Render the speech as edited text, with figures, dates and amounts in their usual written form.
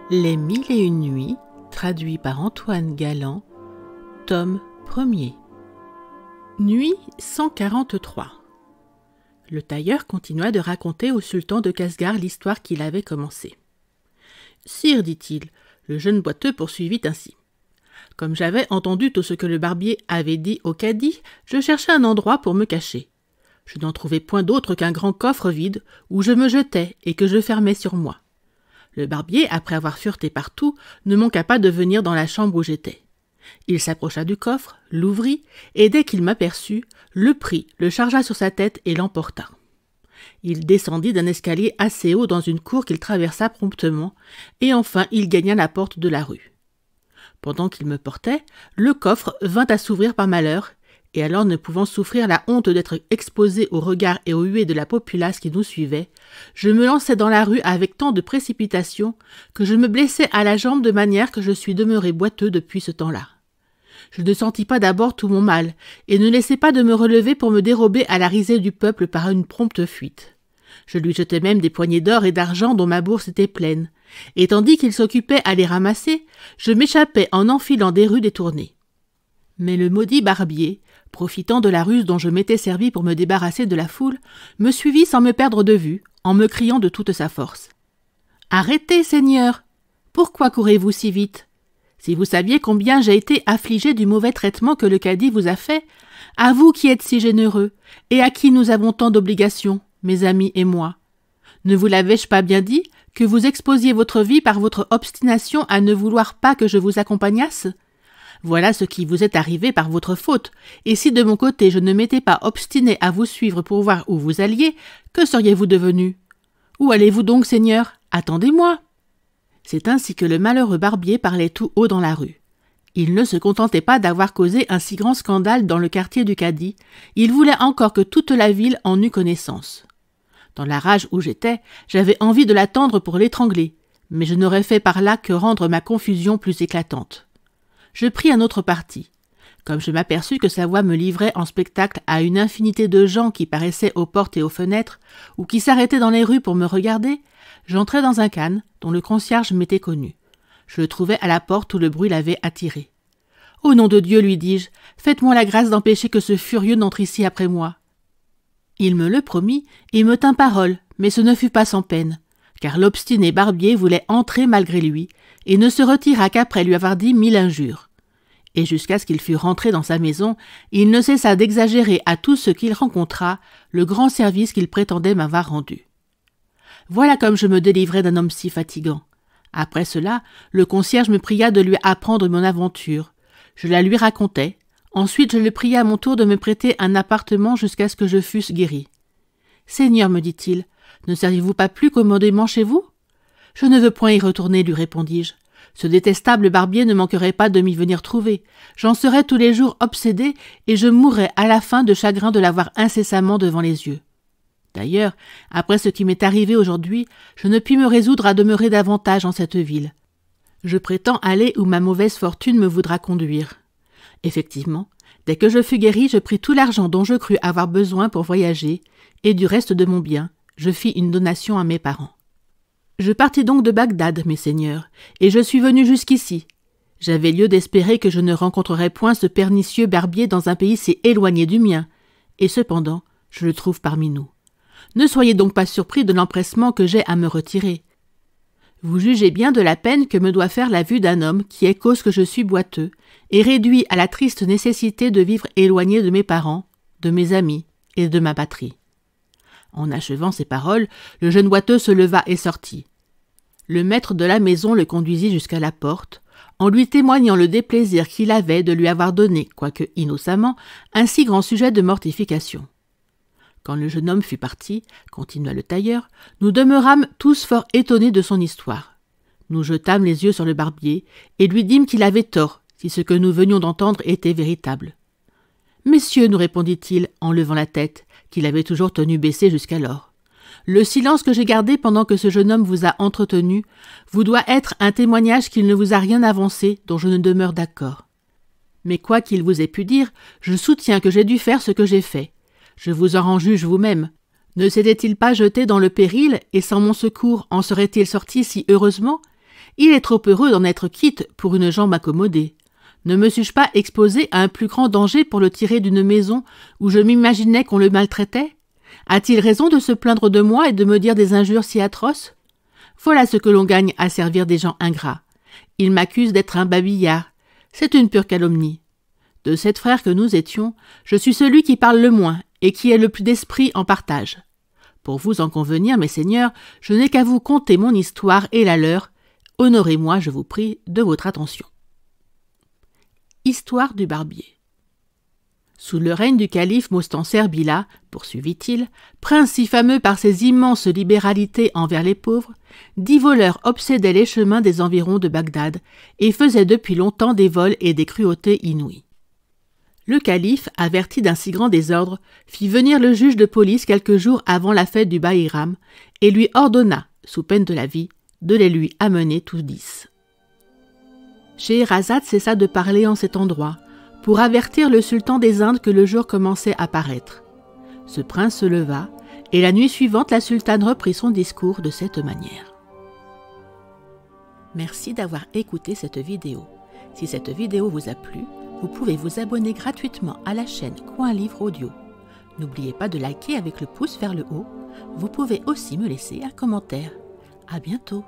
Les Mille et une nuits, traduit par Antoine Galland, tome 1er. Nuit 143. Le tailleur continua de raconter au sultan de Casgar l'histoire qu'il avait commencée. « Sire, dit-il, le jeune boiteux poursuivit ainsi. Comme j'avais entendu tout ce que le barbier avait dit au cadi, je cherchais un endroit pour me cacher. Je n'en trouvais point d'autre qu'un grand coffre vide où je me jetais et que je fermais sur moi. Le barbier, après avoir fureté partout, ne manqua pas de venir dans la chambre où j'étais. Il s'approcha du coffre, l'ouvrit, et dès qu'il m'aperçut, le prit, le chargea sur sa tête et l'emporta. Il descendit d'un escalier assez haut dans une cour qu'il traversa promptement, et enfin il gagna la porte de la rue. Pendant qu'il me portait, le coffre vint à s'ouvrir par malheur, et alors ne pouvant souffrir la honte d'être exposé aux regards et aux huées de la populace qui nous suivait, je me lançai dans la rue avec tant de précipitation que je me blessai à la jambe de manière que je suis demeuré boiteux depuis ce temps-là. Je ne sentis pas d'abord tout mon mal, et ne laissai pas de me relever pour me dérober à la risée du peuple par une prompte fuite. Je lui jetai même des poignées d'or et d'argent dont ma bourse était pleine, et tandis qu'il s'occupait à les ramasser, je m'échappais en enfilant des rues détournées. Mais le maudit barbier, profitant de la ruse dont je m'étais servi pour me débarrasser de la foule, me suivit sans me perdre de vue, en me criant de toute sa force. « Arrêtez, Seigneur! Pourquoi courez-vous si vite? Si vous saviez combien j'ai été affligé du mauvais traitement que le cadi vous a fait, à vous qui êtes si généreux, et à qui nous avons tant d'obligations, mes amis et moi. Ne vous l'avais-je pas bien dit, que vous exposiez votre vie par votre obstination à ne vouloir pas que je vous accompagnasse? Voilà ce qui vous est arrivé par votre faute, et si de mon côté je ne m'étais pas obstiné à vous suivre pour voir où vous alliez, que seriez-vous devenu? Où allez-vous donc, Seigneur? Attendez-moi !» C'est ainsi que le malheureux barbier parlait tout haut dans la rue. Il ne se contentait pas d'avoir causé un si grand scandale dans le quartier du cadi, il voulait encore que toute la ville en eût connaissance. Dans la rage où j'étais, j'avais envie de l'attendre pour l'étrangler, mais je n'aurais fait par là que rendre ma confusion plus éclatante. Je pris un autre parti. Comme je m'aperçus que sa voix me livrait en spectacle à une infinité de gens qui paraissaient aux portes et aux fenêtres, ou qui s'arrêtaient dans les rues pour me regarder, j'entrai dans un khan dont le concierge m'était connu. Je le trouvai à la porte où le bruit l'avait attiré. « Au nom de Dieu, lui dis-je, faites-moi la grâce d'empêcher que ce furieux n'entre ici après moi. » Il me le promit et me tint parole, mais ce ne fut pas sans peine, car l'obstiné barbier voulait entrer malgré lui, et ne se retira qu'après lui avoir dit 1000 injures. Et jusqu'à ce qu'il fût rentré dans sa maison, il ne cessa d'exagérer à tout ce qu'il rencontra le grand service qu'il prétendait m'avoir rendu. Voilà comme je me délivrai d'un homme si fatigant. Après cela, le concierge me pria de lui apprendre mon aventure. Je la lui racontai. Ensuite, je le priai à mon tour de me prêter un appartement jusqu'à ce que je fusse guéri. « Seigneur, me dit-il, ne seriez-vous pas plus commodément chez vous? » « Je ne veux point y retourner, lui répondis-je. Ce détestable barbier ne manquerait pas de m'y venir trouver. J'en serais tous les jours obsédé et je mourrais à la fin de chagrin de l'avoir incessamment devant les yeux. D'ailleurs, après ce qui m'est arrivé aujourd'hui, je ne puis me résoudre à demeurer davantage en cette ville. Je prétends aller où ma mauvaise fortune me voudra conduire. » Effectivement, dès que je fus guéri, je pris tout l'argent dont je crus avoir besoin pour voyager, et du reste de mon bien, je fis une donation à mes parents. Je partis donc de Bagdad, mes seigneurs, et je suis venu jusqu'ici. J'avais lieu d'espérer que je ne rencontrerais point ce pernicieux barbier dans un pays si éloigné du mien, et cependant, je le trouve parmi nous. Ne soyez donc pas surpris de l'empressement que j'ai à me retirer. Vous jugez bien de la peine que me doit faire la vue d'un homme qui est cause que je suis boiteux, et réduit à la triste nécessité de vivre éloigné de mes parents, de mes amis et de ma patrie. En achevant ces paroles, le jeune boiteux se leva et sortit. Le maître de la maison le conduisit jusqu'à la porte, en lui témoignant le déplaisir qu'il avait de lui avoir donné, quoique innocemment, un si grand sujet de mortification. Quand le jeune homme fut parti, continua le tailleur, nous demeurâmes tous fort étonnés de son histoire. Nous jetâmes les yeux sur le barbier et lui dîmes qu'il avait tort, si ce que nous venions d'entendre était véritable. « Messieurs, nous répondit-il, en levant la tête, qu'il avait toujours tenu baissée jusqu'alors. Le silence que j'ai gardé pendant que ce jeune homme vous a entretenu vous doit être un témoignage qu'il ne vous a rien avancé dont je ne demeure d'accord. Mais quoi qu'il vous ait pu dire, je soutiens que j'ai dû faire ce que j'ai fait. Je vous en rends juge vous-même. Ne s'était-il pas jeté dans le péril, et sans mon secours en serait-il sorti si heureusement? Il est trop heureux d'en être quitte pour une jambe accommodée. Ne me suis-je pas exposé à un plus grand danger pour le tirer d'une maison où je m'imaginais qu'on le maltraitait? A-t-il raison de se plaindre de moi et de me dire des injures si atroces? Voilà ce que l'on gagne à servir des gens ingrats. Il m'accuse d'être un babillard. C'est une pure calomnie. De 7 frères que nous étions, je suis celui qui parle le moins et qui est le plus d'esprit en partage. Pour vous en convenir, mes seigneurs, je n'ai qu'à vous conter mon histoire et la leur. Honorez-moi, je vous prie, de votre attention. Histoire du barbier. Sous le règne du calife Mostanser Billah, poursuivit-il, prince si fameux par ses immenses libéralités envers les pauvres, 10 voleurs obsédaient les chemins des environs de Bagdad et faisaient depuis longtemps des vols et des cruautés inouïes. Le calife, averti d'un si grand désordre, fit venir le juge de police quelques jours avant la fête du Baïram et lui ordonna, sous peine de la vie, de les lui amener tous 10. Scheherazade cessa de parler en cet endroit, pour avertir le sultan des Indes que le jour commençait à paraître. Ce prince se leva, et la nuit suivante, la sultane reprit son discours de cette manière. Merci d'avoir écouté cette vidéo. Si cette vidéo vous a plu, vous pouvez vous abonner gratuitement à la chaîne Coin Livre Audio. N'oubliez pas de liker avec le pouce vers le haut. Vous pouvez aussi me laisser un commentaire. À bientôt.